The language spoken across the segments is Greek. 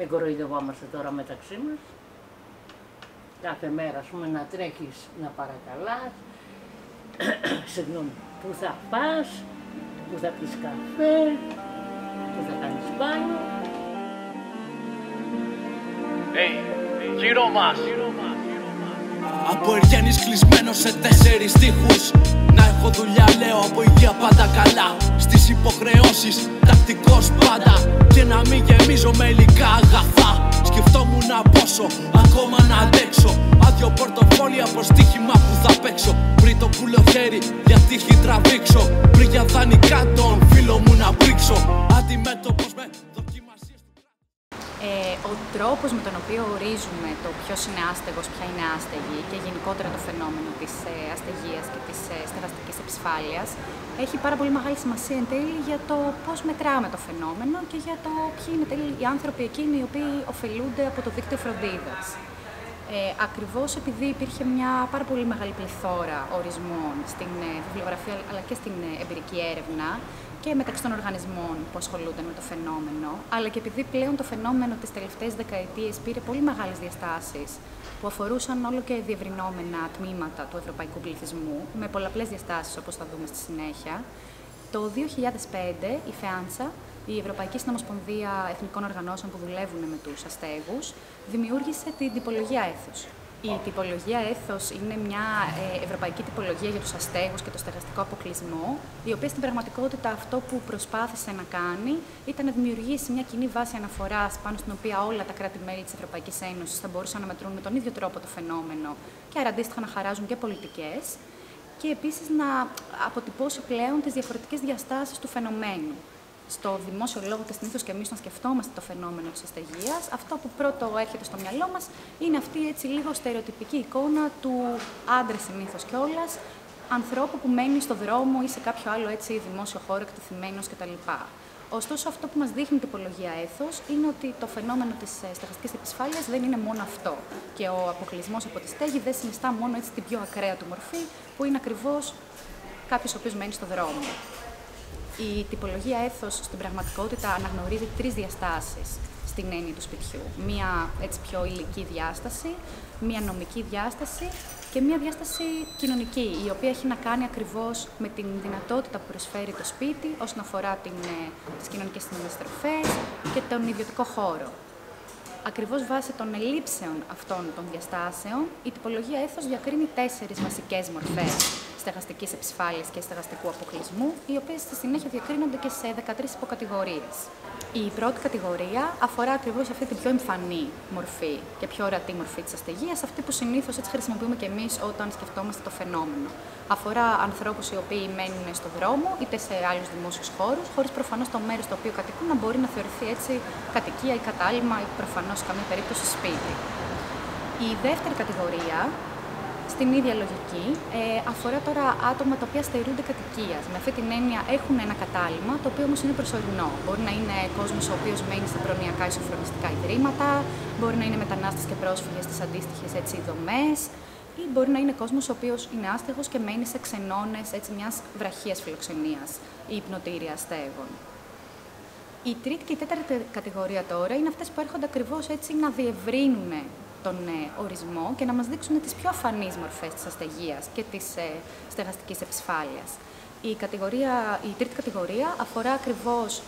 Μην κοροϊδευόμαστε τώρα μεταξύ μας. Κάθε μέρα, ας πούμε, να τρέχεις να παρακαλάς. Συγγνώμη, πού θα πας, πού θα πεις καφέ, πού θα κάνεις μπάνιο. Γύρω μας. Από Εργένης κλεισμένο σε 4 τοίχους. Να έχω δουλειά, λέω, από υγεία πάντα καλά. Στις υποχρεώσεις, τακτικός πάντα. Και να μην γεμίζω με υλικά αγαθά. Σκεφτόμουν πόσο ακόμα να αντέξω. Άδειο πορτοφόλι από στοίχημα που θα παίξω. Πριν το κούλο χέρι για τύχη τραβήξω. Πριν για δανεικά τον φίλο μου να πρίξω. Αντιμέτωπος με δοκιμασίες. Ο τρόπος με τον οποίο ορίζουμε το ποιος είναι άστεγος, ποια είναι άστεγη και γενικότερα το φαινόμενο της αστεγίας και της στεγαστικής επισφάλειας έχει πάρα πολύ μεγάλη σημασία εν τέλει για το πώς μετράμε το φαινόμενο και για το ποιοι είναι τέλει οι άνθρωποι εκείνοι οι οποίοι ωφελούνται από το δίκτυο φροντίδας. Ακριβώς επειδή υπήρχε μια πάρα πολύ μεγάλη πληθώρα ορισμών στην βιβλιογραφία αλλά και στην εμπειρική έρευνα και μεταξύ των οργανισμών που ασχολούνται με το φαινόμενο, αλλά και επειδή πλέον το φαινόμενο τις τελευταίες δεκαετίες πήρε πολύ μεγάλες διαστάσεις που αφορούσαν όλο και διευρυνόμενα τμήματα του ευρωπαϊκού πληθυσμού, με πολλαπλές διαστάσεις όπως θα δούμε στη συνέχεια, το 2005 η ΦΕΑΝΤΣΑ, η Ευρωπαϊκή Συνομοσπονδία Εθνικών Οργανώσεων που δουλεύουν με τους αστέγους, δημιούργησε την τυπολογία έθους. Η τυπολογία έθος είναι μια ευρωπαϊκή τυπολογία για τους αστέγους και το στεγαστικό αποκλεισμό, η οποία στην πραγματικότητα αυτό που προσπάθησε να κάνει ήταν να δημιουργήσει μια κοινή βάση αναφοράς πάνω στην οποία όλα τα κράτη-μέλη της Ευρωπαϊκής Ένωσης θα μπορούσαν να μετρούν με τον ίδιο τρόπο το φαινόμενο και άρα αντίστοιχα να χαράζουν και πολιτικές και επίσης να αποτυπώσει πλέον τις διαφορετικές διαστάσεις του φαινομένου. Στο δημόσιο λόγο και συνήθως και εμείς να σκεφτόμαστε το φαινόμενο της αστεγίας, αυτό που πρώτο έρχεται στο μυαλό μας είναι αυτή έτσι λίγο στερεοτυπική εικόνα του άντρε συνήθως κιόλας, ανθρώπου που μένει στο δρόμο ή σε κάποιο άλλο έτσι δημόσιο χώρο εκτεθειμένος κτλ. Ωστόσο, αυτό που μας δείχνει η τυπολογία έθος είναι ότι το φαινόμενο της στεγαστικής επισφάλειας δεν είναι μόνο αυτό. Και ο αποκλεισμός από τη στέγη δεν συνιστά μόνο έτσι την πιο ακραία του μορφή, που είναι ακριβώς κάποιος ο οποίος μένει στο δρόμο. Η τυπολογία έθος στην πραγματικότητα αναγνωρίζει 3 διαστάσεις στην έννοια του σπιτιού. Μία έτσι πιο υλική διάσταση, μία νομική διάσταση και μία διάσταση κοινωνική, η οποία έχει να κάνει ακριβώς με την δυνατότητα που προσφέρει το σπίτι όσον αφορά τις κοινωνικές συνομιστροφές και τον ιδιωτικό χώρο. Ακριβώς βάσει των ελλείψεων αυτών των διαστάσεων, η τυπολογία έθος διακρίνει 4 βασικές μορφές στεγαστικής επισφάλειας και στεγαστικού αποκλεισμού, οι οποίες στη συνέχεια διακρίνονται και σε 13 υποκατηγορίες. Η πρώτη κατηγορία αφορά ακριβώς αυτή την πιο εμφανή μορφή και πιο ορατή μορφή της αστεγίας, αυτή που συνήθως έτσι χρησιμοποιούμε και εμείς όταν σκεφτόμαστε το φαινόμενο. Αφορά ανθρώπους οι οποίοι μένουν στο δρόμο είτε σε άλλους δημόσιους χώρους, χωρίς προφανώς το μέρος στο οποίο κατοικούν να μπορεί να θεωρηθεί έτσι κατοικία ή κατάλημα ή προφανώς σε καμία περίπτωση σπίτι. Η δεύτερη κατηγορία, στην ίδια λογική, αφορά τώρα άτομα τα οποία στερούνται κατοικίας. Με αυτή την έννοια έχουν ένα κατάλημα, το οποίο όμως είναι προσωρινό. Μπορεί να είναι κόσμος ο οποίος μένει στα προνοιακά ή σοφρονιστικά ιδρύματα, μπορεί να είναι μετανάστες και πρόσφυγες στις αντίστοιχες δομές, ή μπορεί να είναι κόσμος ο οποίος είναι άστεγος και μένει σε ξενώνες μιας βραχίας φιλοξενίας ή υπνοτήρια αστέγων. Η τρίτη και η τέταρτη κατηγορία τώρα είναι αυτές που έρχονται ακριβώς έτσι να διευρύνουν τον ορισμό και να μας δείξουν τις πιο αφανείς μορφές της αστεγίας και της στεγαστικής επισφάλειας. Η τρίτη κατηγορία αφορά ακριβώς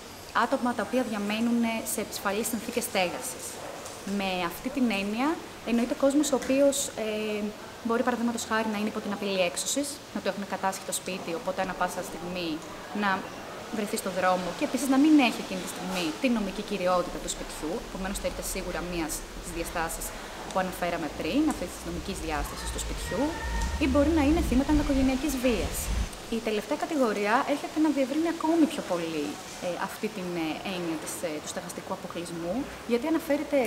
άτομα τα οποία διαμένουν σε επισφαλείς συνθήκες στέγασης. Με αυτή την έννοια εννοείται κόσμος ο οποίος μπορεί παραδείγματος χάρη να είναι υπό την απειλή έξωσης, να του έχουν κατάσχει το σπίτι, οπότε ανά πάσα στιγμή να βρεθεί στο δρόμο και επίσης να μην έχει εκείνη τη στιγμή την νομική κυριότητα του σπιτιού, επομένως στερείται σίγουρα μίας από τις διαστάσεις που αναφέραμε πριν, αυτή τη νομική διάσταση του σπιτιού, ή μπορεί να είναι θύματα ενδοοικογενειακής βίας. Η τελευταία κατηγορία έρχεται να διευρύνει ακόμη πιο πολύ αυτή την έννοια του στεγαστικού αποκλεισμού, γιατί αναφέρεται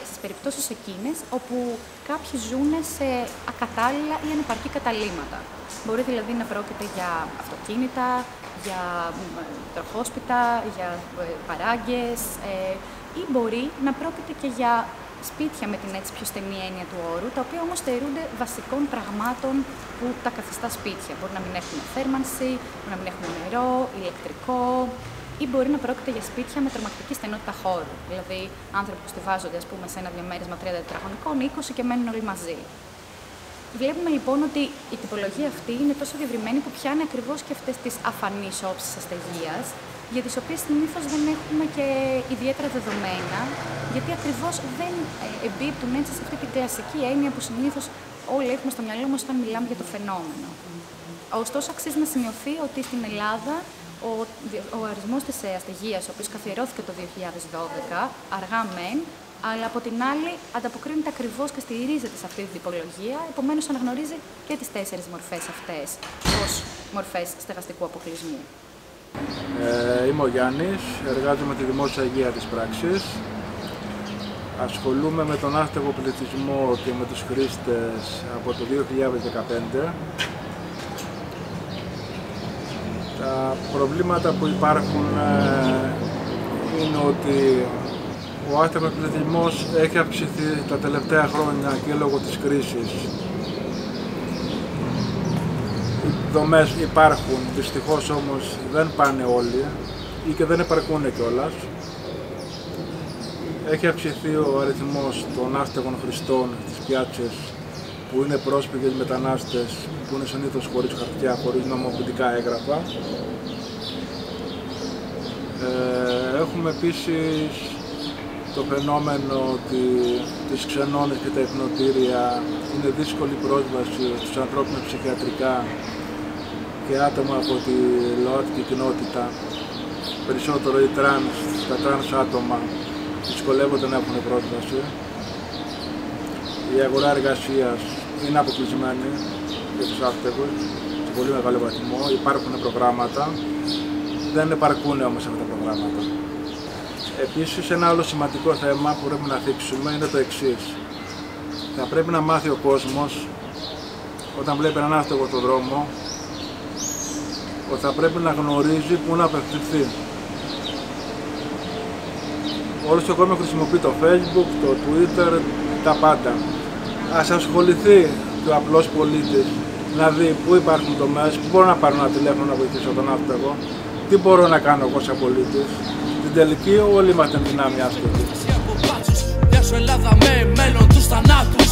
στις περιπτώσεις εκείνες όπου κάποιοι ζουν σε ακατάλληλα ή ανεπαρκή καταλύματα. Μπορεί δηλαδή να πρόκειται για αυτοκίνητα, για τροχόσπιτα, για παράγκες ή μπορεί να πρόκειται και για σπίτια με την έτσι πιο στενή έννοια του όρου, τα οποία όμως στερούνται βασικών πραγμάτων που τα καθιστά σπίτια. Μπορεί να μην έχουν θέρμανση, μπορεί να μην έχουν νερό, ηλεκτρικό, ή μπορεί να πρόκειται για σπίτια με τρομακτική στενότητα χώρου. Δηλαδή, άνθρωποι που στηβάζονται, ας πούμε, σε ένα διαμέρισμα 30 τετραγωνικών, 20 και μένουν όλοι μαζί. Βλέπουμε λοιπόν ότι η τυπολογία αυτή είναι τόσο διευρυμένη που πιάνει ακριβώς και αυτές τις αφανείς όψεις αστεγίας, για τις οποίες συνήθως δεν έχουμε και ιδιαίτερα δεδομένα, γιατί ακριβώς δεν εμπίπτουν έτσι σε αυτή την κλασική έννοια που συνήθως όλοι έχουμε στο μυαλό μας όταν μιλάμε για το φαινόμενο. Ωστόσο, αξίζει να σημειωθεί ότι στην Ελλάδα ο αριθμός της αστεγίας, ο οποίος καθιερώθηκε το 2012, αργά μεν, αλλά από την άλλη ανταποκρίνεται ακριβώς και στηρίζεται σε αυτή την τυπολογία, επομένως αναγνωρίζει και τις 4 μορφές αυτές ως μορφές στεγαστικού αποκλεισμού. Είμαι ο Γιάννης, εργάζομαι με τη δημόσια υγεία της πράξης. Ασχολούμαι με τον άστεγο πληθυσμό και με τους χρήστες από το 2015. Τα προβλήματα που υπάρχουν είναι ότι ο άστεγος πληθυσμός έχει αυξηθεί τα τελευταία χρόνια και λόγω της κρίσης. Οι δομές υπάρχουν, δυστυχώς όμως δεν πάνε όλοι ή και δεν επαρκούν κιόλας. Έχει αυξηθεί ο αριθμός των άστεγων χρηστών στις πιάτσες που είναι πρόσφυγες μετανάστες, που είναι συνήθως χωρίς χαρτιά, χωρίς νομοποιητικά έγγραφα. Έχουμε επίσης το φαινόμενο ότι τις ξενώνες και τα υπνοτήρια είναι δύσκολη πρόσβαση στους ανθρώπους με ψυχιατρικά και άτομα από τη ΛΟΑΤΚΙ κοινότητα. Περισσότερο οι τα τρανς άτομα δυσκολεύονται να έχουν πρόσβαση. Η αγορά εργασίας είναι αποκλεισμένη για τους άστεγους σε πολύ μεγάλο βαθμό. Υπάρχουν προγράμματα, δεν επαρκούν όμως αυτά τα προγράμματα. Επίσης, ένα άλλο σημαντικό θέμα που πρέπει να θίξουμε είναι το εξής. Θα πρέπει να μάθει ο κόσμος, όταν βλέπει έναν άστεγο στον δρόμο, ότι θα πρέπει να γνωρίζει πού να απευθυνθεί. Όλος ο κόσμος χρησιμοποιεί το Facebook, το Twitter, τα πάντα. Ας ασχοληθεί και ο απλός πολίτης να δει πού υπάρχουν τομές, πού μπορώ να πάρω ένα τηλέφωνο να βοηθήσω τον άστεγο, τι μπορώ να κάνω εγώ σαν πολίτης. Στην τελική όλοι είμαστε δυνάμει άστεγοι. Γεια σου Ελλάδα με μέλλον τους θανάτους.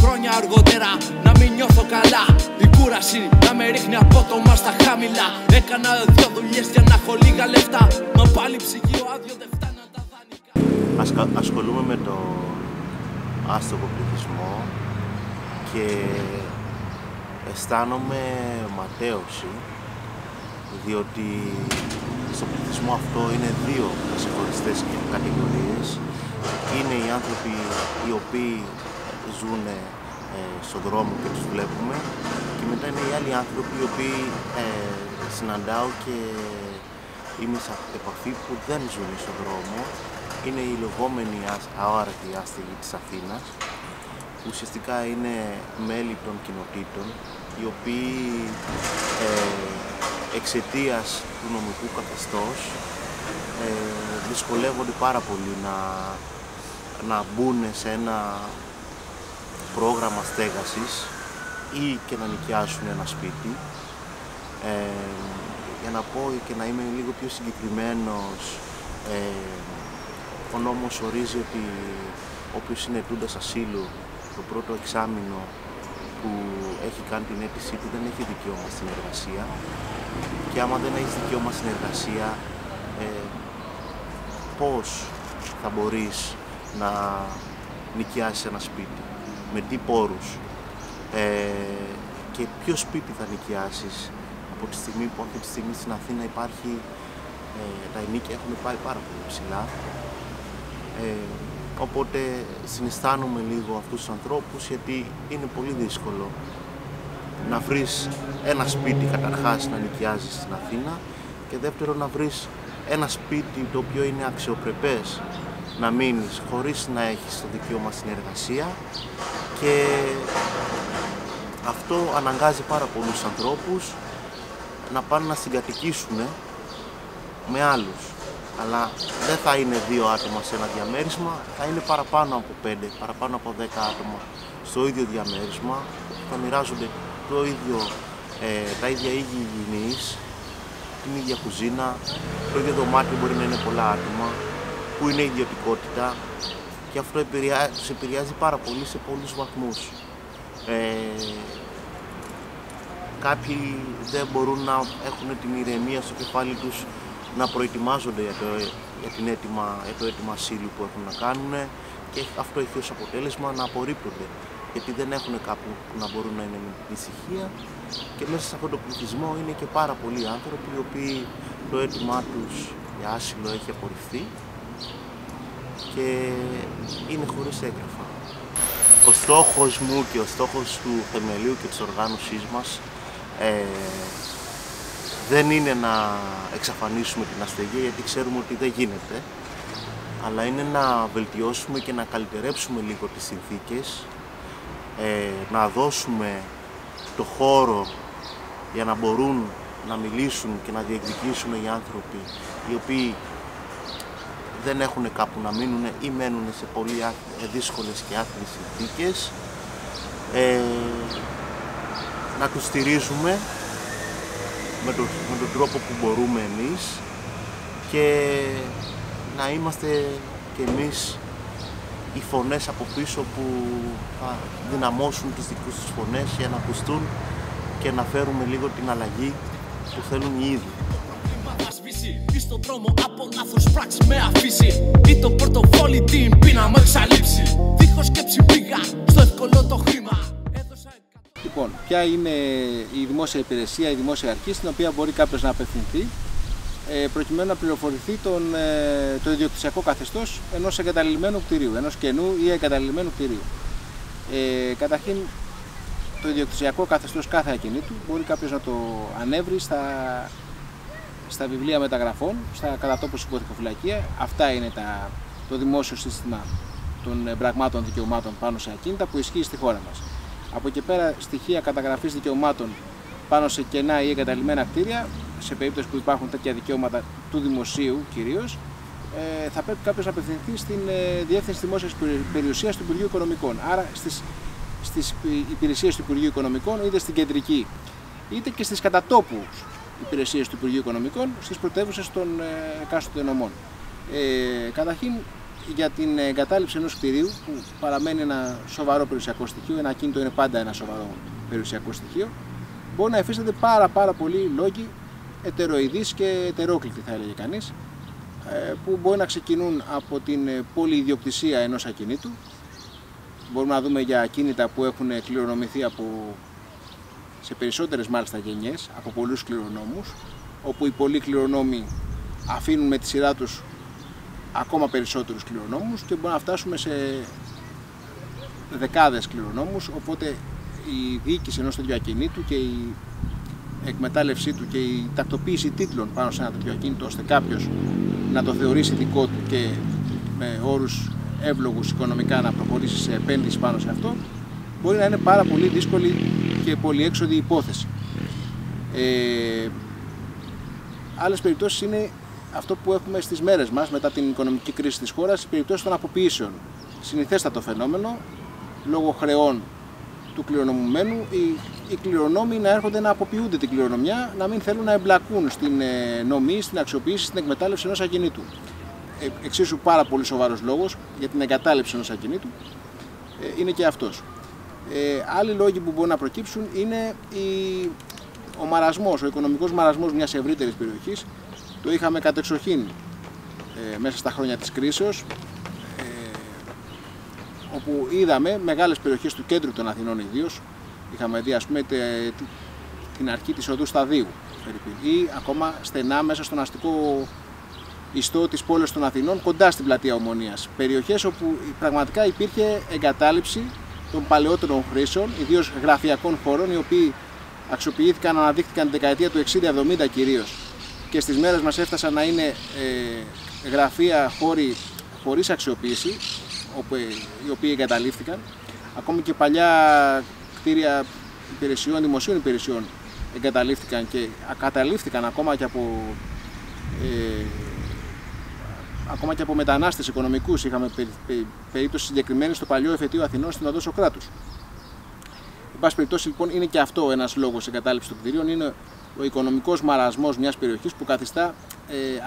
Χρόνια αργότερα να μην νιώθω καλά. Η κούραση να με ρίχνει απότομα στα χαμηλά. Έκανα 2 δουλειές για να έχω λίγα λεφτά. Μα πάλι ψυγείο άδειο δεν φτάναν τα δάνεικα. Ασχολούμαι με το άστεγο πληθυσμό και αισθάνομαι ματέωση, διότι στον πληθυσμό αυτό είναι 2 ξεχωριστές κατηγορίες. Είναι οι άνθρωποι οι οποίοι ζουν στον δρόμο και τους βλέπουμε, και μετά είναι οι άλλοι άνθρωποι οι οποίοι συναντάω και είμαι σε επαφή που δεν ζουν στον δρόμο. Είναι οι λεγόμενοι αόρατοι άστεγοι της Αθήνας, που ουσιαστικά είναι μέλη των κοινοτήτων, οι οποίοι εξαιτίας του νομικού καθεστώς δυσκολεύονται πάρα πολύ να μπουν σε ένα πρόγραμμα στέγασης ή και να νοικιάσουν ένα σπίτι. Για να πω και να είμαι λίγο πιο συγκεκριμένος, ο νόμος ορίζει ότι όποιος είναι ετούντας ασύλου το πρώτο εξάμηνο που έχει κάνει την αίτησή του δεν έχει δικαίωμα στην εργασία, και άμα δεν έχεις δικαίωμα στην εργασία, πώς θα μπορείς να νοικιάσεις ένα σπίτι, με τι πόρους, και ποιο σπίτι θα νοικιάσεις από τη στιγμή που αυτή τη στιγμή στην Αθήνα υπάρχει, τα ενοίκια έχουν πάει πάρα πολύ ψηλά. Οπότε συναισθάνομαι λίγο αυτούς τους ανθρώπους, γιατί είναι πολύ δύσκολο να βρεις ένα σπίτι καταρχάς να νοικιάζεις στην Αθήνα, και δεύτερον να βρεις ένα σπίτι το οποίο είναι αξιοπρεπές να μείνεις χωρίς να έχεις το δικαίωμα στην εργασία, και αυτό αναγκάζει πάρα πολλούς ανθρώπους να πάνε να συγκατοικήσουν με άλλους. Αλλά δεν θα είναι 2 άτομα σε ένα διαμέρισμα, θα είναι παραπάνω από 5, παραπάνω από 10 άτομα στο ίδιο διαμέρισμα, θα μοιράζονται τα ίδια υγιεινής, την ίδια κουζίνα, το ίδιο δωμάτιο μπορεί να είναι πολλά άτομα, που είναι ιδιωτικότητα και αυτό σε επηρεάζει πάρα πολύ σε πολλούς βαθμούς. Κάποιοι δεν μπορούν να έχουν την ηρεμία στο κεφάλι τους να προετοιμάζονται για το αίτημα ασύλου που έχουν να κάνουν και αυτό έχει ως αποτέλεσμα να απορρίπτονται, γιατί δεν έχουν κάπου που να μπορούν να είναι με ησυχία και μέσα σε αυτόν τον πληθυσμό είναι και πάρα πολλοί άνθρωποι οι οποίοι το αίτημά τους για άσυλο έχει απορριφθεί και είναι χωρίς έγγραφα. Ο στόχος μου και ο στόχος του θεμελίου και της οργάνωσής μας δεν είναι να εξαφανίσουμε την αστεγία, γιατί ξέρουμε ότι δεν γίνεται, αλλά είναι να βελτιώσουμε και να καλυτερέψουμε λίγο τις συνθήκες, να δώσουμε το χώρο για να μπορούν να μιλήσουν και να διεκδικήσουν οι άνθρωποι οι οποίοι δεν έχουν κάπου να μείνουν ή μένουν σε πολύ δύσκολες και άθλιες συνθήκες, να τους στηρίζουμε με τον τρόπο που μπορούμε εμείς και να είμαστε και εμείς οι φωνές από πίσω που θα δυναμώσουν τις δικούς τους φωνές για να ακουστούν και να φέρουμε λίγο την αλλαγή που θέλουν οι ίδιοι. Ή στον δρόμο από λάθος πράξεις με αφήσει, ή το πορτοφόλι την πείνα μου εξαλείψει. Δίχως σκέψη πήγα στο εύκολο το χρήμα. Λοιπόν, ποια είναι η δημόσια υπηρεσία, η δημόσια αρχή στην οποία μπορεί κάποιος να απευθυνθεί προκειμένου να πληροφορηθεί το ιδιοκτησιακό καθεστώς ενός εγκαταλειμμένου κτηρίου, ενός καινού ή εγκαταλειμμένου κτηρίου. Καταρχήν, το ιδιοκτησιακό καθεστώς κάθε ακινήτου μπορεί κάποιος να το ανέβρει στα βιβλία μεταγραφών, στα κατατόπους υποθηκοφυλακία. Αυτά είναι το δημόσιο σύστημα των πραγμάτων δικαιωμάτων πάνω σε ακίνητα που ισχύει στη χώρα μας. Από εκεί πέρα, στοιχεία καταγραφής δικαιωμάτων πάνω σε κενά ή εγκαταλειμμένα κτίρια, σε περίπτωση που υπάρχουν τέτοια δικαιώματα του δημοσίου κυρίως, θα πρέπει κάποιος να απευθυνθεί στην Διεύθυνση Δημόσιας Περιουσίας του Υπουργείου Οικονομικών. Άρα στις υπηρεσίες του Υπουργείου Οικονομικών, είτε στην κεντρική, είτε και στις κατατόπους υπηρεσίες του Υπουργείου Οικονομικών, στις πρωτεύουσες των εκάστοτε νομών. Καταρχήν, για την εγκατάλειψη ενός κτηρίου, που παραμένει ένα σοβαρό περιουσιακό στοιχείο, ένα ακίνητο είναι πάντα ένα σοβαρό περιουσιακό στοιχείο, μπορεί να υφίστανται πάρα πολλοί λόγοι ετεροειδείς και ετερόκλητοι, θα έλεγε κανείς, που μπορεί να ξεκινούν από την πολυιδιοκτησία ενός ακινήτου. Μπορούμε να δούμε για ακίνητα που έχουν κληρονομηθεί σε περισσότερες μάλιστα γενιές, από πολλούς κληρονόμους, όπου οι πολλοί κληρονόμοι αφήνουν με τη σειρά τους ακόμα περισσότερους κληρονόμους και μπορούμε να φτάσουμε σε δεκάδες κληρονόμους, οπότε η διοίκηση ενός τέτοιου ακινήτου και η εκμετάλλευσή του και η τακτοποίηση τίτλων πάνω σε ένα τέτοιο ακίνητο, ώστε κάποιος να το θεωρήσει δικό του και με όρους εύλογους οικονομικά να προχωρήσει σε επένδυση πάνω σε αυτό, μπορεί να είναι πάρα πολύ δύσκολη και πολυέξοδη υπόθεση. Άλλες περιπτώσεις είναι αυτό που έχουμε στις μέρες μας μετά την οικονομική κρίση της χώρας, οι περιπτώσεις των αποποιήσεων. Συνηθέστατο φαινόμενο, λόγω χρεών του κληρονομουμένου, οι κληρονόμοι να έρχονται να αποποιούνται την κληρονομιά, να μην θέλουν να εμπλακούν στην νομή, στην αξιοποίηση, στην εκμετάλλευση ενός ακινήτου. Εξίσου πάρα πολύ σοβαρός λόγος για την εγκατάλειψη ενός ακινήτου είναι και αυτός. Άλλοι λόγοι που μπορούν να προκύψουν είναι ο μαρασμός, ο οικονομικός μαρασμός μιας ευρύτερης περιοχής. Το είχαμε κατεξοχήν μέσα στα χρόνια της κρίσεως, όπου είδαμε μεγάλες περιοχές του κέντρου των Αθηνών ιδίως. Είχαμε δει, ας πούμε, την αρχή της οδού Σταδίου ή ακόμα στενά μέσα στον αστικό ιστό της πόλης των Αθηνών, κοντά στην πλατεία Ομονίας. Περιοχές όπου πραγματικά υπήρχε εγκατάλειψη των παλαιότερων χρήσεων, ιδίως γραφειακών χώρων, οι οποίοι αξιοποιήθηκαν, αναδείχθηκαν τη δεκαετία του 60-70 κυρίως και στις μέρες μας έφτασαν να είναι γραφεία, χώροι χωρίς αξιοποίηση, οι οποίοι εγκαταλείφθηκαν. Ακόμη και παλιά κτίρια υπηρεσιών, δημοσίων υπηρεσιών εγκαταλείφθηκαν και καταλήφθηκαν ακόμα και από μετανάστες οικονομικούς. Είχαμε περίπτωση συγκεκριμένη στο παλιό εφετείο Αθηνών στην οδό Σωκράτους. Εν πάση περιπτώσει, λοιπόν, είναι και αυτό ένας λόγος εγκατάλειψης των κτηρίων, είναι ο οικονομικός μαρασμός μιας περιοχής που καθιστά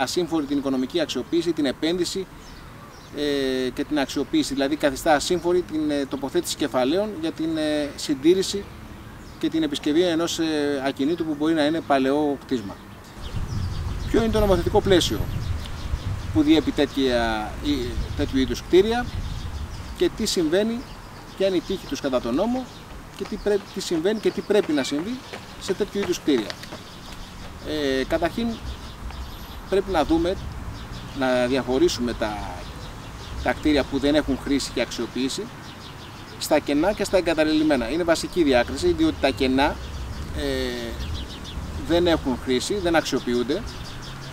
ασύμφορη την οικονομική αξιοποίηση, την επένδυση και την αξιοποίηση. Δηλαδή καθιστά ασύμφορη την τοποθέτηση κεφαλαίων για την συντήρηση και την επισκευή ενός ακινήτου που μπορεί να είναι παλαιό κτίσμα. Ποιο είναι το νομοθετικό πλαίσιο που διέπει τέτοιου είδους κτίρια και τι συμβαίνει, ποια είναι η τύχη τους κατά τον νόμο και τι συμβαίνει και τι πρέπει να συμβεί σε τέτοιου είδους κτίρια. Καταρχήν πρέπει να δούμε, να διαχωρίσουμε τα κτίρια που δεν έχουν χρήση και αξιοποίηση στα κενά και στα εγκαταλελειμμένα. Είναι βασική διάκριση, διότι τα κενά δεν έχουν χρήση, δεν αξιοποιούνται.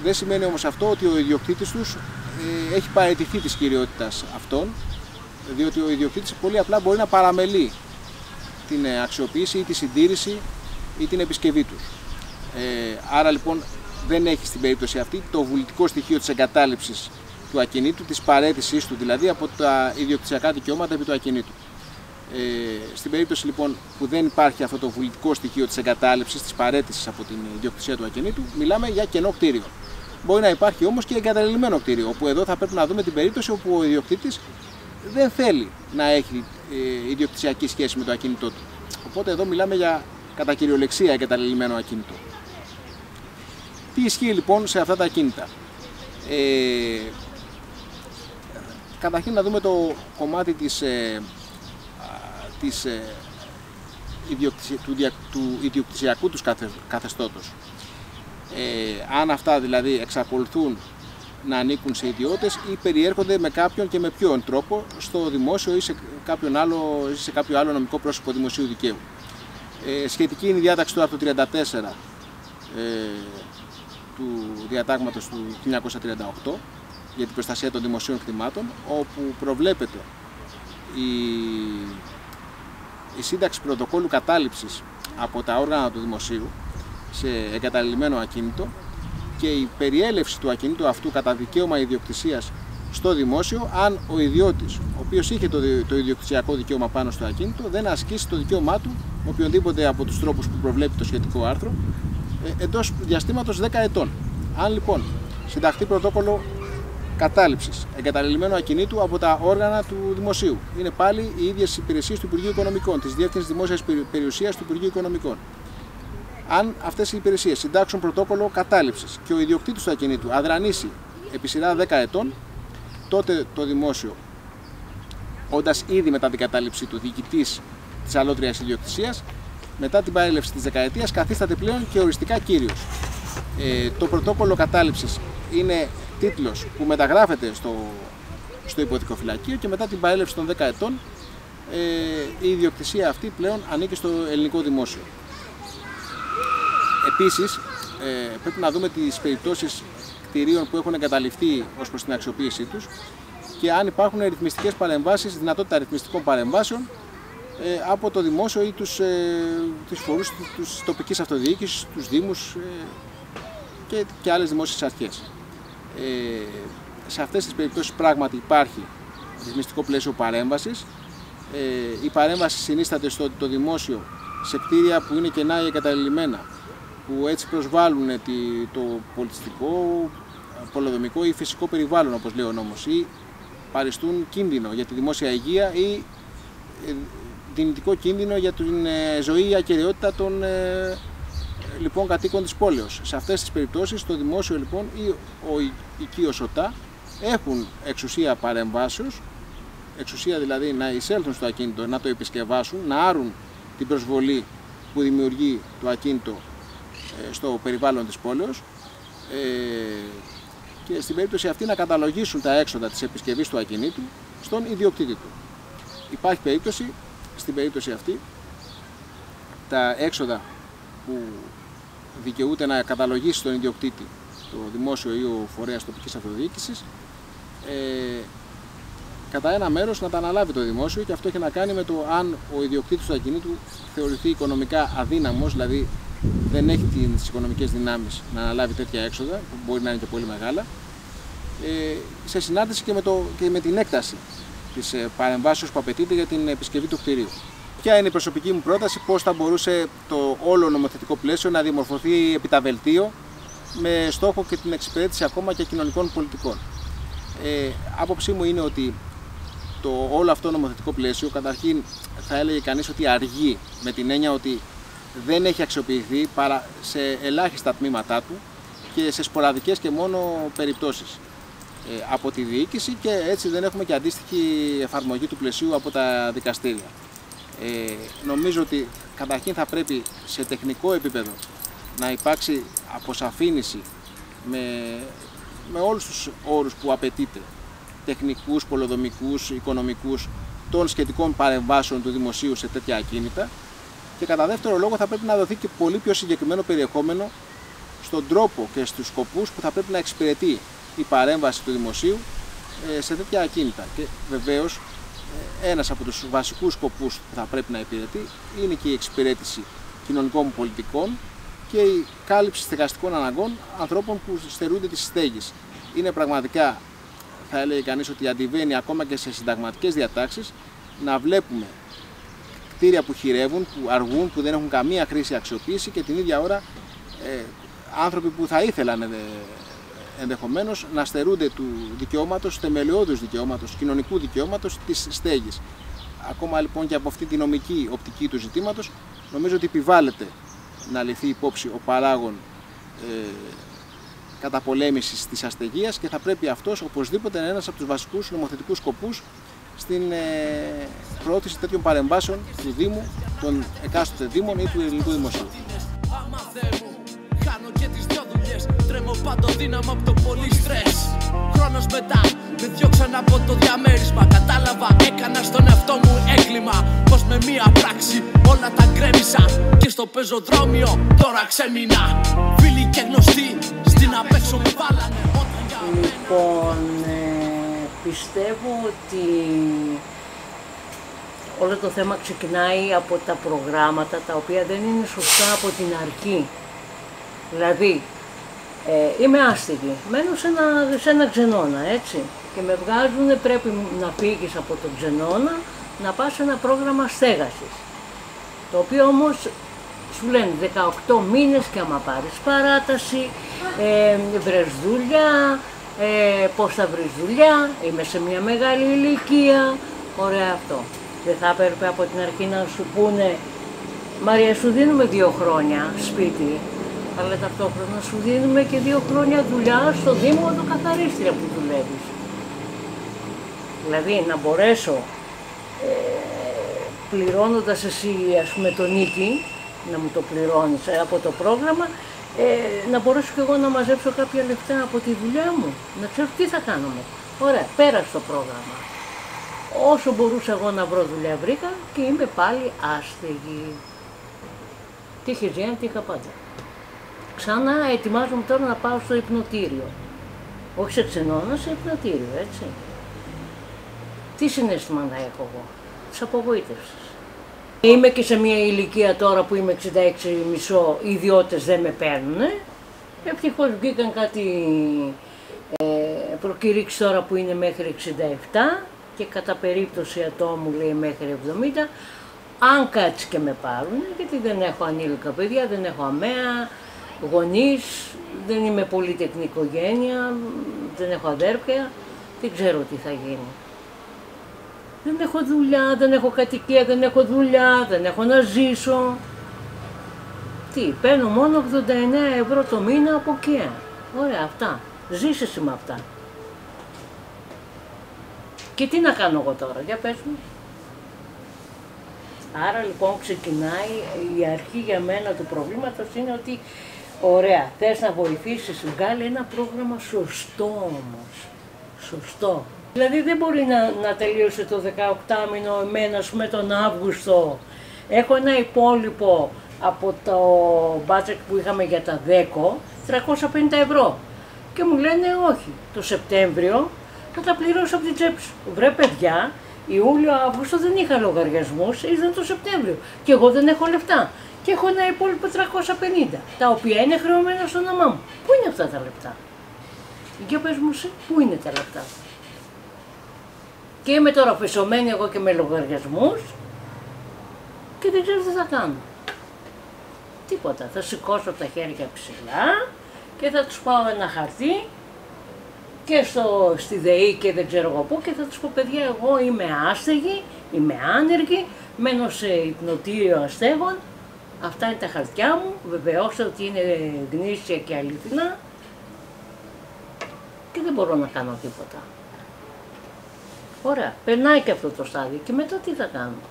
Δεν σημαίνει όμως αυτό ότι ο ιδιοκτήτης τους έχει παραιτηθεί της κυριότητας αυτών, διότι ο ιδιοκτήτης πολύ απλά μπορεί να παραμελεί την αξιοποίηση ή τη συντήρηση ή την επισκευή τους. Άρα λοιπόν δεν έχει στην περίπτωση αυτή το βουλητικό στοιχείο της εγκατάλειψης του ακινήτου, της παραίτησής του δηλαδή από τα ιδιοκτησιακά δικαιώματα επί του ακινήτου. Στην περίπτωση λοιπόν που δεν υπάρχει αυτό το βουλητικό στοιχείο της εγκατάλειψης, της παραίτησης από την ιδιοκτησία του ακινήτου, μιλάμε για κενό κτίριο. Μπορεί να υπάρχει όμως και εγκαταλελειμμένο κτίριο, όπου εδώ θα πρέπει να δούμε την περίπτωση όπου ο ιδιοκτήτης δεν θέλει να έχει ιδιοκτησιακή σχέση με το ακίνητό του. Οπότε εδώ μιλάμε για κατά κυριολεξία εγκαταλελειμμένο ακίνητο. Τι ισχύει λοιπόν σε αυτά τα ακίνητα? Καταρχήν να δούμε το κομμάτι του ιδιοκτησιακού τους καθεστώτος. Αν αυτά δηλαδή εξακολουθούν να ανήκουν σε ιδιώτες ή περιέρχονται με κάποιον και με ποιον τρόπο στο δημόσιο ή σε κάποιο άλλο νομικό πρόσωπο δημοσίου δικαίου. Σχετική είναι η διάταξη του άρθρου 34 του διατάγματος του 1938 για την προστασία των δημοσίων κτημάτων, όπου προβλέπεται η σύνταξη πρωτοκόλλου κατάληψης από τα όργανα του δημοσίου σε εγκαταλειμμένο ακίνητο και η περιέλευση του ακινήτου αυτού κατά δικαίωμα ιδιοκτησίας στο δημόσιο, αν ο ιδιώτης, ο οποίος είχε το ιδιοκτησιακό δικαίωμα πάνω στο ακίνητο, δεν ασκήσει το δικαίωμά του με οποιονδήποτε από τους τρόπους που προβλέπει το σχετικό άρθρο εντός διαστήματος 10 ετών. Αν λοιπόν συνταχθεί πρωτόκολλο κατάληψης εγκαταλειμμένου ακινήτου από τα όργανα του δημοσίου, είναι πάλι οι ίδιες υπηρεσίες του Υπουργείου Οικονομικών, της Διεύθυνσης Δημόσιας Περιουσίας του Υπουργείου Οικονομικών. Αν αυτές οι υπηρεσίες συντάξουν πρωτόκολλο κατάληψης και ο ιδιοκτήτης του ακινήτου αδρανήσει επί σειρά 10 ετών, τότε το δημόσιο, όντας ήδη μετά την κατάληψη του διοικητής της αλότριας ιδιοκτησίας, μετά την παρέλευση της δεκαετίας καθίσταται πλέον και οριστικά κύριος. Το πρωτόκολλο κατάληψης είναι τίτλος που μεταγράφεται στο υποθηκοφυλακείο και μετά την παρέλευση των 10 ετών η ιδιοκτησία αυτή πλέον ανήκει στο ελληνικό δημόσιο. Επίσης, πρέπει να δούμε τις περιπτώσεις κτηρίων που έχουν εγκαταλειφθεί ως προς την αξιοποίησή τους και αν υπάρχουν ρυθμιστικές παρεμβάσεις, δυνατότητα ρυθμιστικών παρεμβάσεων από το δημόσιο ή τους φορούς της τοπικής αυτοδιοίκησης, τους δήμους και άλλες δημόσιες αρχές. Σε αυτές τις περιπτώσεις πράγματι υπάρχει ρυθμιστικό πλαίσιο παρέμβασης. Η παρέμβαση συνίσταται στο ότι το δημόσιο σε κτίρια που είναι κενά ή εγκαταλειμμένα, που έτσι προσβάλλουν το πολιτιστικό, πολεοδομικό ή φυσικό περιβάλλον, όπως λέει ο νόμος, ή παριστούν κίνδυνο για τη δημόσια υγεία ή δυνητικό κίνδυνο για την ζωή ή ακεραιότητα των λοιπόν κατοίκων της πόλεως. Σε αυτές τις περιπτώσεις το δημόσιο λοιπόν ή ο οικείος ΟΤΑ έχουν εξουσία παρεμβάσεως, εξουσία δηλαδή να εισέλθουν στο ακίνητο, να το επισκευάσουν, να άρουν την προσβολή που δημιουργεί το ακίνητο στο περιβάλλον της πόλεως και στην περίπτωση αυτή να καταλογίσουν τα έξοδα της επισκευής του ακινήτου στον ιδιοκτήτη του. Υπάρχει περίπτωση, στην περίπτωση αυτή, τα έξοδα που δικαιούται να καταλογίσει στον ιδιοκτήτη το δημόσιο ή ο φορέας τοπικής αυτοδιοίκησης, κατά ένα μέρος να τα αναλάβει το δημόσιο, και αυτό έχει να κάνει με το αν ο ιδιοκτήτης του ακινήτου θεωρηθεί οικονομικά αδύναμος, δηλαδή δεν έχει τις οικονομικές δυνάμεις να αναλάβει τέτοια έξοδα, που μπορεί να είναι και πολύ μεγάλα, σε συνάρτηση και με την έκταση της παρεμβάσεως που απαιτείται για την επισκευή του κτηρίου. ποια είναι η προσωπική μου πρόταση, πώς θα μπορούσε το όλο νομοθετικό πλαίσιο να διαμορφωθεί επί τα βελτίο με στόχο και την εξυπηρέτηση ακόμα και κοινωνικών πολιτικών. Άποψή μου είναι ότι το όλο αυτό νομοθετικό πλαίσιο, καταρχήν θα έλεγε κανείς ότι αργεί, με την έννοια ότι δεν έχει αξιοποιηθεί παρά σε ελάχιστα τμήματά του και σε σποραδικές και μόνο περιπτώσεις από τη διοίκηση, και έτσι δεν έχουμε και αντίστοιχη εφαρμογή του πλαισίου από τα δικαστήρια. Νομίζω ότι καταρχήν θα πρέπει σε τεχνικό επίπεδο να υπάρξει αποσαφήνιση με όλους τους όρους που απαιτείται, τεχνικούς, πολεοδομικούς, οικονομικούς, των σχετικών παρεμβάσεων του δημοσίου σε τέτοια ακίνητα, και κατά δεύτερο λόγο θα πρέπει να δοθεί και πολύ πιο συγκεκριμένο περιεχόμενο στον τρόπο και στους σκοπούς που θα πρέπει να εξυπηρετεί η παρέμβαση του δημοσίου σε τέτοια ακίνητα. Και βεβαίως ένας από τους βασικούς σκοπούς που θα πρέπει να υπηρετεί είναι και η εξυπηρέτηση κοινωνικών πολιτικών και η κάλυψη στεγαστικών αναγκών ανθρώπων που στερούνται της στέγης. Είναι πραγματικά, θα έλεγε κανείς, ότι αντιβαίνει ακόμα και σε συνταγματικές διατάξεις να βλέπουμε κτίρια που χειρεύουν, που αργούν, που δεν έχουν καμία χρήση αξιοποίηση, και την ίδια ώρα άνθρωποι που θα ήθελαν ενδεχομένως να στερούνται του δικαιώματος, θεμελιώδους δικαιώματος, κοινωνικού δικαιώματος της στέγης. Ακόμα λοιπόν και από αυτή τη νομική οπτική του ζητήματος, νομίζω ότι επιβάλλεται να ληφθεί υπόψη ο παράγων καταπολέμησης της αστεγίας, και θα πρέπει αυτός οπωσδήποτε να είναι ένας από τους βασικούς νομοθετικούς σκοπούς στην προώθηση τέτοιων παρεμβάσεων του Δήμου, των εκάστοτε Δήμων ή του ελληνικού δημοσίου. Χάνω και τις δυο δουλειές, τρέμω παντοδύναμα από το πολύ στρες. Χρόνος μετά με διώξαν από το διαμέρισμα. Κατάλαβα, έκανα στον εαυτό μου έγκλημα, πως με μία πράξη όλα τα γκρέμισα. Και στο πεζοδρόμιο τώρα ξέμεινα. Φίλοι και γνωστοί στην απέξω μου βάλανε. Λοιπόν, πιστεύω ότι όλο το θέμα ξεκινάει από τα προγράμματα τα οποία δεν είναι σωστά από την αρχή. Δηλαδή, είμαι άστεγη, μένω σε ένα ξενώνα, έτσι, και με βγάζουν, πρέπει να φύγεις από τον ξενώνα, να πας σε ένα πρόγραμμα στέγασης, το οποίο όμως σου λένε 18 μήνες και άμα πάρεις παράταση, βρες δουλειά, πώς θα βρεις δουλειά, είμαι σε μια μεγάλη ηλικία, ωραία αυτό. Δεν θα έπρεπε από την αρχή να σου πούνε, Μαρία, σου δίνουμε 2 χρόνια σπίτι, αλλά ταυτόχρονα σου δίνουμε και 2 χρόνια δουλειά στο Δήμο Οδοκαθαρίστρια που δουλεύεις. Δηλαδή να μπορέσω, πληρώνοντας εσύ ας πούμε το νίκη, να μου το πληρώνεις από το πρόγραμμα, να μπορέσω και εγώ να μαζέψω κάποια λεφτά από τη δουλειά μου, να ξέρω τι θα κάνουμε. Ωραία, πέρασε το πρόγραμμα. Όσο μπορούσα εγώ να βρω δουλειά βρήκα και είμαι πάλι άστεγη. Τι είχε ζήσει, τι είχα πάντα. Ξανά ετοιμάζομαι τώρα να πάω στο υπνοτήριο. Όχι σε ξενώνα, σε υπνοτήριο, έτσι. Τι συναίσθημα να έχω εγώ, της απογοήτευσης. Είμαι και σε μια ηλικία τώρα που είμαι 66,5, οι ιδιώτες δεν με παίρνουνε. Ευτυχώς βγήκαν κάτι προκηρύξεις τώρα που είναι μέχρι 67 και κατά περίπτωση ατόμου λέει μέχρι 70. Αν κάτσει και με πάρουν, γιατί δεν έχω ανήλικα παιδιά, δεν έχω αμαία, γονείς, δεν είμαι πολυτεκνή οικογένεια, δεν έχω αδέρφια, δεν ξέρω τι θα γίνει. Δεν έχω δουλειά, δεν έχω κατοικία, δεν έχω δουλειά, δεν έχω να ζήσω. Τι, παίρνω μόνο 89 ευρώ το μήνα από εκεί. Ωραία, αυτά. Ζήσε εσύ με αυτά. Και τι να κάνω εγώ τώρα, για πες μου. Άρα λοιπόν ξεκινάει, η αρχή για μένα του προβλήματος είναι ότι ωραία, θες να βοηθήσεις, βγάλει ένα πρόγραμμα σωστό όμως, σωστό. Δηλαδή δεν μπορεί να τελείωσε το 18 μήνο εμένα με τον Αύγουστο. Έχω ένα υπόλοιπο από το budget που είχαμε για τα ΔΕΚΟ, 350 ευρώ. Και μου λένε όχι, το Σεπτέμβριο θα τα πληρώσω από την τσέπη σου. Βρε παιδιά, Ιούλιο-Αύγουστο δεν είχα λογαριασμούς, ήρθαν το Σεπτέμβριο και εγώ δεν έχω λεφτά. Και έχω ένα υπόλοιπο 350, τα οποία είναι χρεωμένα στο όνομά μου. Πού είναι αυτά τα λεπτά? Για πες μου εσύ, πού είναι τα λεπτά? Και είμαι τώρα φυσωμένη εγώ και με λογαριασμούς και δεν ξέρω τι θα κάνω. Τίποτα, θα σηκώσω τα χέρια ψηλά και θα τους πάω ένα χαρτί και στη ΔΕΗ και δεν ξέρω εγώ πού και θα τους πω, παιδιά, εγώ είμαι άστεγη, είμαι άνεργη, μένω σε υπνοτήριο αστέγων, αυτά είναι τα χαρτιά μου, βεβαιώστε ότι είναι γνήσια και αληθινά και δεν μπορώ να κάνω τίποτα. Ωραία, περνάει και αυτό το στάδιο και μετά τι θα κάνω.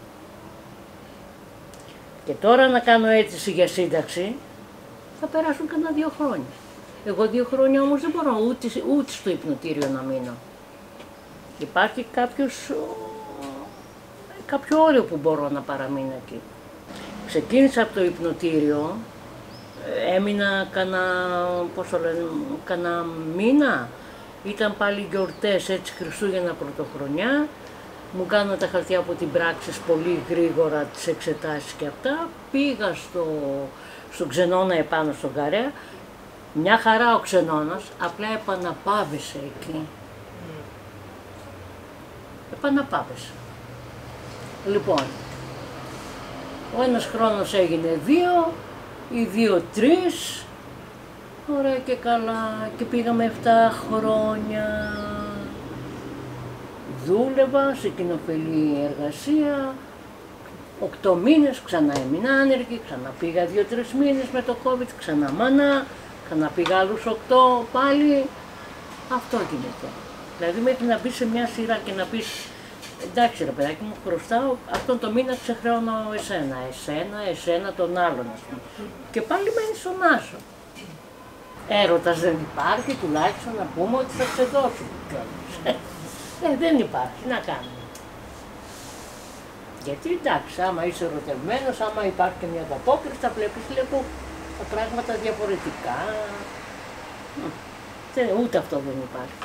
Και τώρα να κάνω αίτηση για σύνταξη θα περάσουν κανένα 2 χρόνια. Εγώ 2 χρόνια όμως δεν μπορώ ούτε στο υπνοτήριο να μείνω. Υπάρχει κάποιο όριο που μπορώ να παραμείνω εκεί. Ξεκίνησα από το υπνοτήριο, έμεινα κανένα μήνα, ήταν πάλι γιορτές, έτσι Χριστούγεννα, Πρωτοχρονιά. Μου κάνανε τα χαρτιά από την πράξη πολύ γρήγορα, τις εξετάσεις και αυτά. Πήγα στον Ξενώνα επάνω στον Καρέα. Μια χαρά ο Ξενώνας, απλά επαναπάβησε εκεί. Επαναπάβησε. Λοιπόν, ο ένας χρόνος έγινε 2, οι 2 3, ωραία και καλά, και πήγαμε 7 χρόνια. Δούλευα σε κοινοφελή εργασία, 8 μήνες, ξανά έμεινα άνεργη, ξαναπήγα 2-3 μήνες με το COVID, ξανά μάνα, ξαναπήγα άλλους 8 πάλι. Αυτό γίνεται. Δηλαδή μέχρι να μπεις σε μια σειρά και να πεις, εντάξει ρε παιδάκι μου, χρωστάω, αυτόν το μήνα ξεχρεώνω εσένα τον άλλον, ας πούμε. Και πάλι μένεις στον άσο. Έρωτας δεν υπάρχει, τουλάχιστον να πούμε ότι θα ξεδώσουν. Δεν υπάρχει, να κάνουμε. Γιατί εντάξει, άμα είσαι ερωτευμένος, άμα υπάρχει και μια ανταπόκριση, θα βλέπεις λίγο τα πράγματα διαφορετικά. Ούτε αυτό δεν υπάρχει.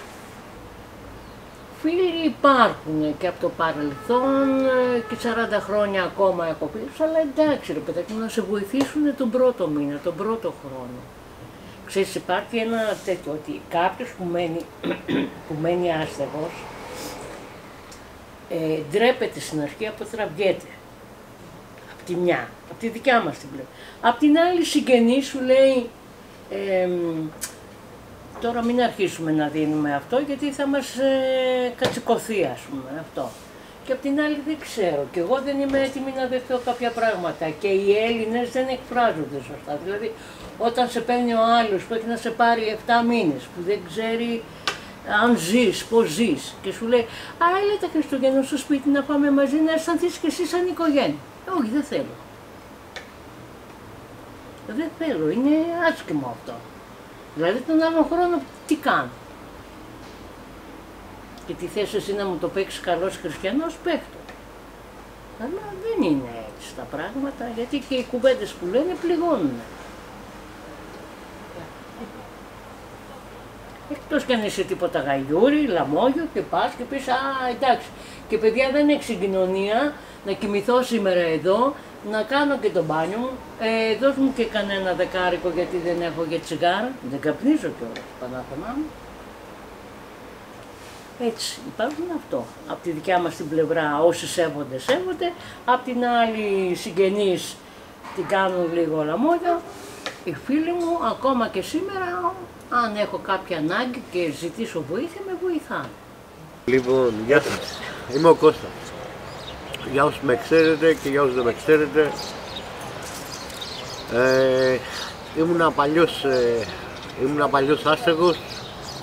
Φίλοι υπάρχουν και από το παρελθόν και 40 χρόνια ακόμα έχω πίσω, αλλά εντάξει ρε παιδάκι μου, να σε βοηθήσουν τον πρώτο μήνα, τον πρώτο χρόνο. Ξέρεις, υπάρχει ένα τέτοιο, ότι κάποιος που μένει άστεγος, ντρέπεται στην αρχή, αποτραβιέται. Απ' τη μια, απ' τη δικιά μας την πλευρά. Απ' την άλλη συγγενή σου λέει, τώρα μην αρχίσουμε να δίνουμε αυτό γιατί θα μας κατσικωθεί, ας πούμε, αυτό. Και απ' την άλλη δεν ξέρω, και εγώ δεν είμαι έτοιμη να δεχτώ κάποια πράγματα και οι Έλληνες δεν εκφράζονται σωστά. Δηλαδή, όταν σε παίρνει ο άλλος που έχει να σε πάρει 7 μήνες, που δεν ξέρει αν ζεις, πώς ζεις, και σου λέει «Α, έλα τα Χριστούγεννα στο σπίτι να πάμε μαζί να αισθανθείς και εσύ σαν οικογένεια». Όχι, δεν θέλω. Δεν θέλω, είναι άσχημο αυτό. Δηλαδή τον άλλο χρόνο τι κάνω. Και τι θες εσύ να μου το παίξεις καλός χριστιανός, παίχτω. Αλλά δεν είναι έτσι τα πράγματα, γιατί και οι κουβέντες που λένε πληγώνουν. Εκτός κι αν είσαι τίποτα γαϊούρι, λαμόγιο και πας και πεις «Α, εντάξει, και παιδιά δεν έχει συγκοινωνία, να κοιμηθώ σήμερα εδώ, να κάνω και το μπάνιο μου, δώσ' μου και κανένα δεκάρικο γιατί δεν έχω για τσιγάρα, δεν καπνίζω κιόλας, Πανάθεμά μου». Έτσι, υπάρχουν αυτό. Από τη δικιά μας την πλευρά όσοι σέβονται, σέβονται, από την άλλη συγγενείς την κάνουν λίγο λαμόγιο. Οι φίλοι μου, ακόμα και σήμερα, αν έχω κάποια ανάγκη και ζητήσω βοήθεια, με βοηθάνε. Λοιπόν, γεια σας. Είμαι ο Κώστας. Για όσους με ξέρετε και για όσους δεν με ξέρετε, ήμουν παλιός άστεγος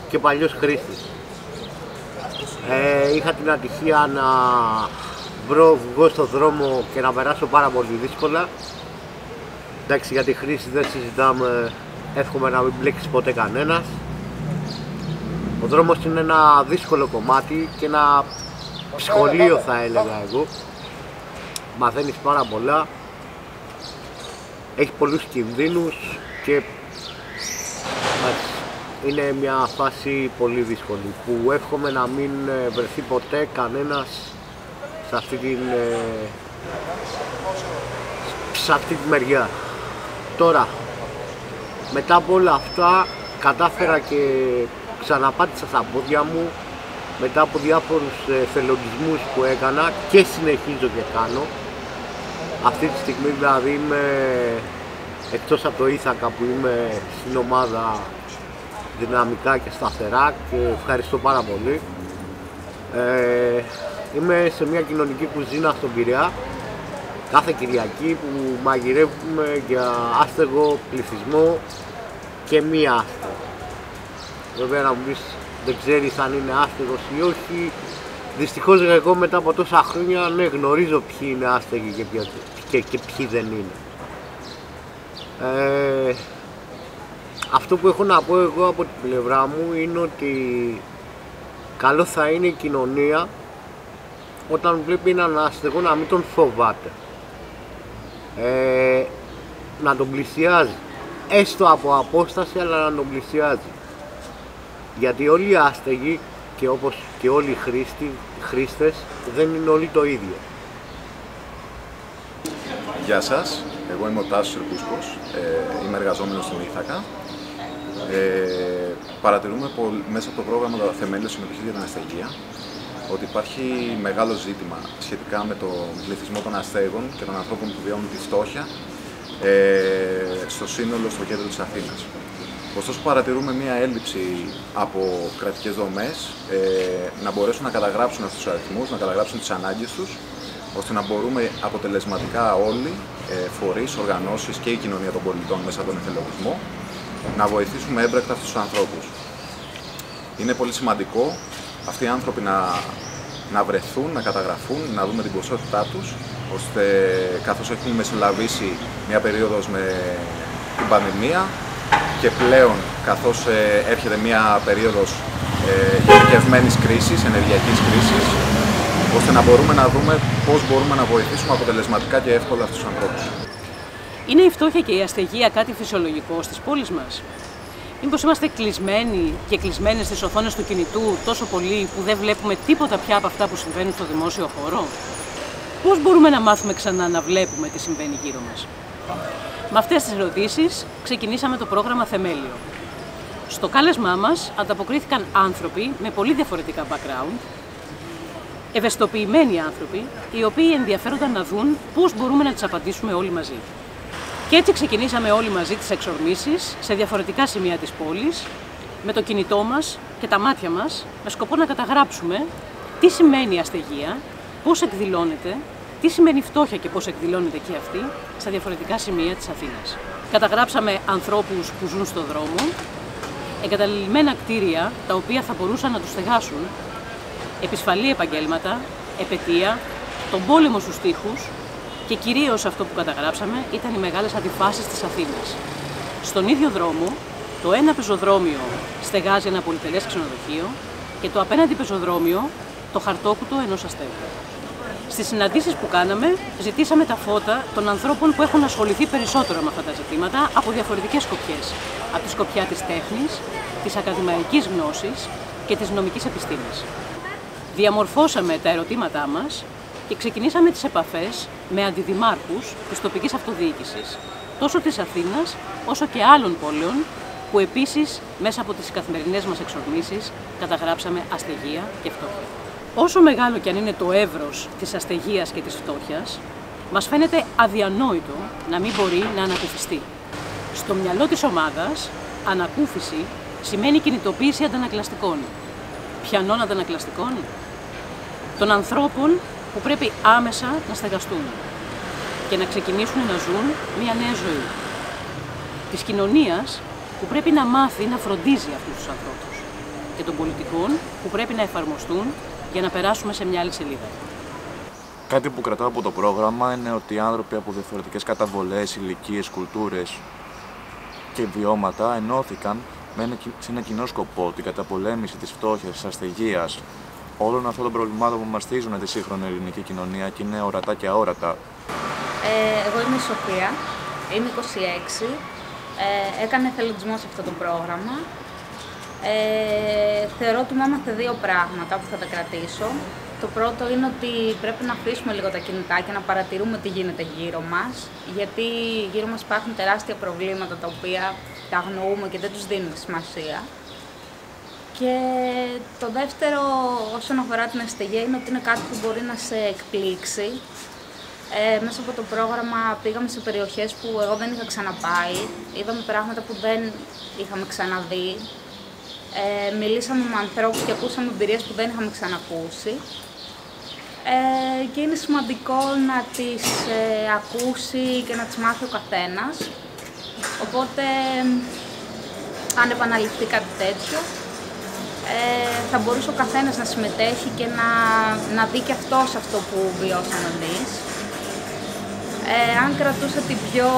και παλιός χρήστης. Είχα την ατυχία να βγω στον δρόμο και να περάσω πάρα πολύ δύσκολα. Εντάξει, για τη χρήση δεν συζητάμε, εύχομαι να μην μπλέξει ποτέ κανένας. Ο δρόμος είναι ένα δύσκολο κομμάτι και ένα σχολείο θα έλεγα εγώ. Μαθαίνεις πάρα πολλά, έχει πολλούς κινδύνους και είναι μια φάση πολύ δύσκολη που εύχομαι να μην βρεθεί ποτέ κανένας σε αυτή τη μεριά. Τώρα, μετά από όλα αυτά, κατάφερα και ξαναπάτησα στα πόδια μου μετά από διάφορους εθελοντισμούς που έκανα και συνεχίζω και κάνω. Αυτή τη στιγμή δηλαδή είμαι εκτός από το Ήθακα που είμαι στην ομάδα δυναμικά και σταθερά και ευχαριστώ πάρα πολύ. Είμαι σε μια κοινωνική κουζίνα στον Πειραιά κάθε Κυριακή που μαγειρεύουμε για άστεγο πληθυσμό και μη άστεγο. Βέβαια να μου πεις δεν ξέρεις αν είναι άστεγος ή όχι. Δυστυχώς εγώ μετά από τόσα χρόνια ναι, γνωρίζω ποιοι είναι άστεγοι και ποιοι δεν είναι. Αυτό που έχω να πω εγώ από την πλευρά μου είναι ότι καλό θα είναι η κοινωνία όταν βλέπει έναν άστεγο να μην τον φοβάται. Να τον πλησιάζει, έστω από απόσταση, αλλά να τον πλησιάζει. Γιατί όλοι οι άστεγοι και όπως και όλοι οι χρήστες δεν είναι όλοι το ίδιο. Γεια σας, εγώ είμαι ο Τάσος Ερκούσκος, είμαι εργαζόμενος στην Ήθακα. Παρατηρούμε μέσα από το πρόγραμμα Θεμέλιο Συμμετοχής για την Αστεγία ότι υπάρχει μεγάλο ζήτημα σχετικά με τον πληθυσμό των αστέγων και των ανθρώπων που βιώνουν τη φτώχεια στο σύνολο, στο κέντρο της Αθήνας. Ωστόσο παρατηρούμε μία έλλειψη από κρατικές δομές να μπορέσουν να καταγράψουν αυτούς τους αριθμούς, να καταγράψουν τις ανάγκες τους, ώστε να μπορούμε αποτελεσματικά όλοι, φορείς, οργανώσεις και η κοινωνία των πολιτών μέσα από τον εθελοντισμό, να βοηθήσουμε έμπρακτα αυτούς τους ανθρώπους. Είναι πολύ σημαντικό αυτοί οι άνθρωποι να βρεθούν, να καταγραφούν, να δούμε την ποσότητά τους, ώστε καθώς έχουμε μεσολαβήσει μια περίοδος με την πανδημία και πλέον καθώς έρχεται μια περίοδος γενικευμένης κρίσης, ενεργειακής κρίσης, ώστε να μπορούμε να δούμε πώς μπορούμε να βοηθήσουμε αποτελεσματικά και εύκολα αυτούς τους ανθρώπους. Είναι η φτώχεια και η αστεγία κάτι φυσιολογικό στις πόλεις μας? Μήπως είμαστε κλεισμένοι και κλεισμένες στις οθόνες του κινητού τόσο πολύ που δεν βλέπουμε τίποτα πια από αυτά που συμβαίνουν στο δημόσιο χώρο? Πώς μπορούμε να μάθουμε ξανά να βλέπουμε τι συμβαίνει γύρω μας? Με αυτές τις ερωτήσεις ξεκινήσαμε το πρόγραμμα Θεμέλιο. Στο κάλεσμά μας ανταποκρίθηκαν άνθρωποι με πολύ διαφορετικά background, ευαισθητοποιημένοι άνθρωποι, οι οποίοι ενδιαφέρονταν να δουν πώς μπορούμε να τις απαντήσουμε όλοι μαζί. Και έτσι ξεκινήσαμε όλοι μαζί τις εξορμήσεις σε διαφορετικά σημεία της πόλης, με το κινητό μας και τα μάτια μας, με σκοπό να καταγράψουμε τι σημαίνει αστεγία, πώς εκδηλώνεται, τι σημαίνει φτώχεια και πώς εκδηλώνεται και αυτή στα διαφορετικά σημεία της Αθήνας. Καταγράψαμε ανθρώπους που ζουν στο δρόμο, εγκαταλειμμένα κτίρια τα οποία θα μπορούσαν να τους στεγάσουν, επισφαλή επαγγέλματα, επετεία, τον πόλεμο στους τοίχους και κυρίως αυτό που καταγράψαμε ήταν οι μεγάλες αντιφάσεις της Αθήνας. Στον ίδιο δρόμο, το ένα πεζοδρόμιο στεγάζει ένα πολυτελές ξενοδοχείο και το απέναντι πεζοδρόμιο το χαρτόκουτο ενός αστέγου. Στις συναντήσεις που κάναμε, ζητήσαμε τα φώτα των ανθρώπων που έχουν ασχοληθεί περισσότερο με αυτά τα ζητήματα από διαφορετικές σκοπιές. Από τη σκοπιά της τέχνης, της ακαδημαϊκής γνώσης και της νομικής επιστήμης. Διαμορφώσαμε τα ερωτήματά μας και ξεκινήσαμε τις επαφές με αντιδημάρχους της τοπικής αυτοδιοίκησης, τόσο της Αθήνας όσο και άλλων πόλεων, που επίσης μέσα από τις καθημερινές μας εξορμήσεις καταγράψαμε αστεγία και φτώχεια. Όσο μεγάλο και αν είναι το εύρος της αστεγίας και της φτώχειας, μας φαίνεται αδιανόητο να μην μπορεί να ανακουφιστεί. Στο μυαλό της ομάδας, ανακούφιση σημαίνει κινητοποίηση αντανακλαστικών. Ποιανών αντανακλαστικών? Των ανθρώπων που πρέπει άμεσα να στεγαστούν και να ξεκινήσουν να ζουν μια νέα ζωή. Της κοινωνίας που πρέπει να μάθει να φροντίζει αυτούς τους ανθρώπους και των πολιτικών που πρέπει να εφαρμοστούν για να περάσουμε σε μια άλλη σελίδα. Κάτι που κρατάω από το πρόγραμμα είναι ότι οι άνθρωποι από διαφορετικές καταβολές, ηλικίες, κουλτούρες και βιώματα ενώθηκαν σε ένα κοινό σκοπό, την καταπολέμηση της φτώχειας, της αστεγίας, όλων αυτών των προβλημάτων που μαστίζουν τη σύγχρονη ελληνική κοινωνία και είναι ορατά και αόρατα. Εγώ είμαι η Σοφία, είμαι 26, έκανα εθελοντισμό σε αυτό το πρόγραμμα. Θεωρώ ότι μου έμαθε δύο πράγματα που θα τα κρατήσω. Το πρώτο είναι ότι πρέπει να αφήσουμε λίγο τα κινητά και να παρατηρούμε τι γίνεται γύρω μας, γιατί γύρω μας υπάρχουν τεράστια προβλήματα τα οποία τα αγνοούμε και δεν τους δίνουμε σημασία. Και το δεύτερο όσον αφορά την αστεγία είναι ότι είναι κάτι που μπορεί να σε εκπλήξει Μέσα από το πρόγραμμα πήγαμε σε περιοχές που εγώ δεν είχα ξαναπάει, είδαμε πράγματα που δεν είχαμε ξαναδεί, μιλήσαμε με ανθρώπους και ακούσαμε εμπειρίες που δεν είχαμε ξανακούσει και είναι σημαντικό να τις ακούσει και να τις μάθει ο καθένας, οπότε αν επαναληφθεί κάτι τέτοιο θα μπορούσε ο καθένας να συμμετέχει και να δει και αυτός αυτό που βιώσαμε εμείς. Αν κρατούσα την πιο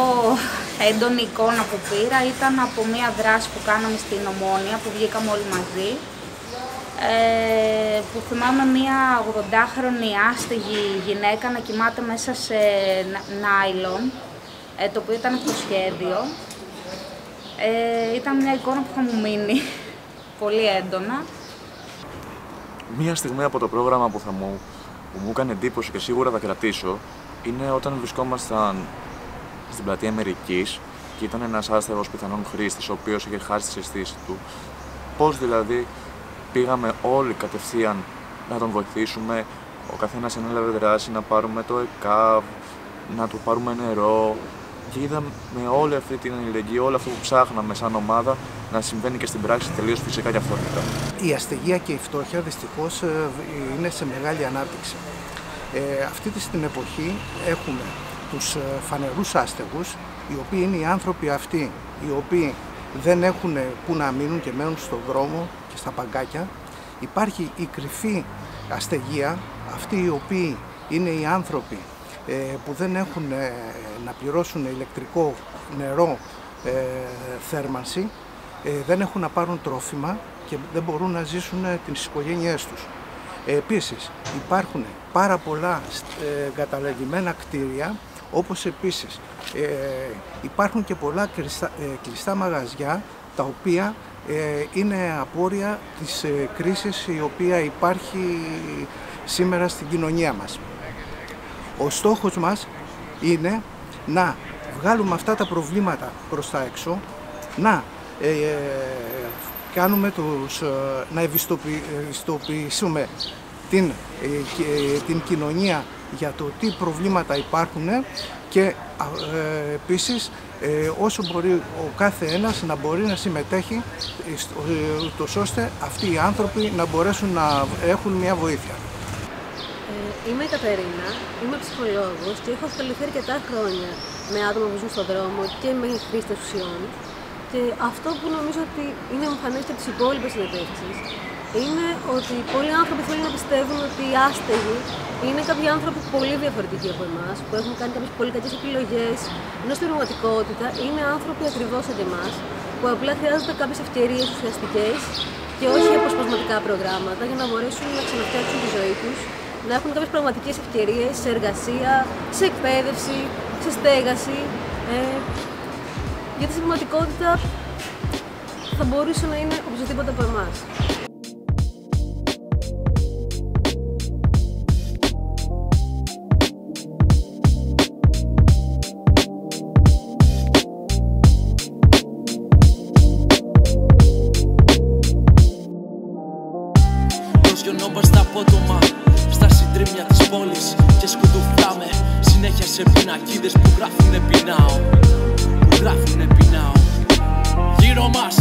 έντονη εικόνα που πήρα ήταν από μία δράση που κάναμε στην Ομόνια, που βγήκαμε όλοι μαζί, που θυμάμαι μία 80χρονη άστεγη γυναίκα να κοιμάται μέσα σε νάιλον, το οποίο ήταν από το σχέδιο. Ήταν μια εικόνα που θα μου μείνει πολύ έντονα. Μία στιγμή από το πρόγραμμα που μου έκανε εντύπωση και σίγουρα θα κρατήσω είναι όταν βρισκόμασταν στην πλατεία Αμερικής και ήταν ένας άστεγος πιθανόν χρήστης, ο οποίος είχε χάσει τις αισθήσεις του. Πώς δηλαδή πήγαμε όλοι κατευθείαν να τον βοηθήσουμε, ο καθένας ανέλαβε δράση, να πάρουμε το ΕΚΑΒ, να του πάρουμε νερό και είδαμε όλη αυτή την αλληλεγγύη, όλο αυτό που ψάχναμε σαν ομάδα να συμβαίνει και στην πράξη τελείως φυσικά και αυθόρμητα. Η αστεγία και η φτώχεια δυστυχώς είναι σε μεγάλη ανάπτυξη. Αυτή την εποχή έχουμε τους φανερούς άστεγους, οι οποίοι είναι οι άνθρωποι αυτοί, οι οποίοι δεν έχουν που να μείνουν και μένουν στον δρόμο και στα παγκάκια. Υπάρχει η κρυφή αστεγία, αυτοί οι οποίοι είναι οι άνθρωποι που δεν έχουν να πληρώσουν ηλεκτρικό, νερό, θέρμανση, δεν έχουν να πάρουν τρόφιμα και δεν μπορούν να ζήσουν τις οικογένειές τους. Επίσης υπάρχουν πάρα πολλά εγκαταλελειμμένα κτίρια, όπως επίσης υπάρχουν και πολλά κλειστά μαγαζιά, τα οποία είναι απόρρια της κρίσης η οποία υπάρχει σήμερα στην κοινωνία μας. Ο στόχος μας είναι να βγάλουμε αυτά τα προβλήματα προς τα έξω, να να ευαισθητοποιήσουμε την κοινωνία για το τι προβλήματα υπάρχουν και επίσης όσο μπορεί ο κάθε ένας να μπορεί να συμμετέχει ούτως ώστε αυτοί οι άνθρωποι να μπορέσουν να έχουν μια βοήθεια. Είμαι η Κατερίνα, είμαι ψυχολόγος και έχω ασχοληθεί αρκετά χρόνια με άτομα που ζουν στον δρόμο και με χρήστες ουσιών. Και αυτό που νομίζω ότι είναι εμφανές και από τις υπόλοιπες συνεντεύξεις είναι ότι πολλοί άνθρωποι θέλουν να πιστεύουν ότι οι άστεγοι είναι κάποιοι άνθρωποι πολύ διαφορετικοί από εμάς, που έχουν κάνει κάποιες πολύ κακές επιλογές, ενώ στην πραγματικότητα είναι άνθρωποι ακριβώς σαν και εμάς, που απλά χρειάζονται κάποιες ευκαιρίες ουσιαστικές και όχι αποσπασματικά προγράμματα για να μπορέσουν να ξαναφτιάξουν τη ζωή τους, να έχουν κάποιες πραγματικές ευκαιρίες σε εργασία, σε εκπαίδευση, σε στέγαση. Γιατί στην πραγματικότητα θα μπορούσε να είναι οποιοδήποτε από εμάς. Προσγειωνόμαστε απότομα στα συντρίμμια της πόλης και σκουντουφλάμε συνέχεια σε πινακίδες που γράφουνε πεινάω. Γράφουνε πεινάω. Γύρω μας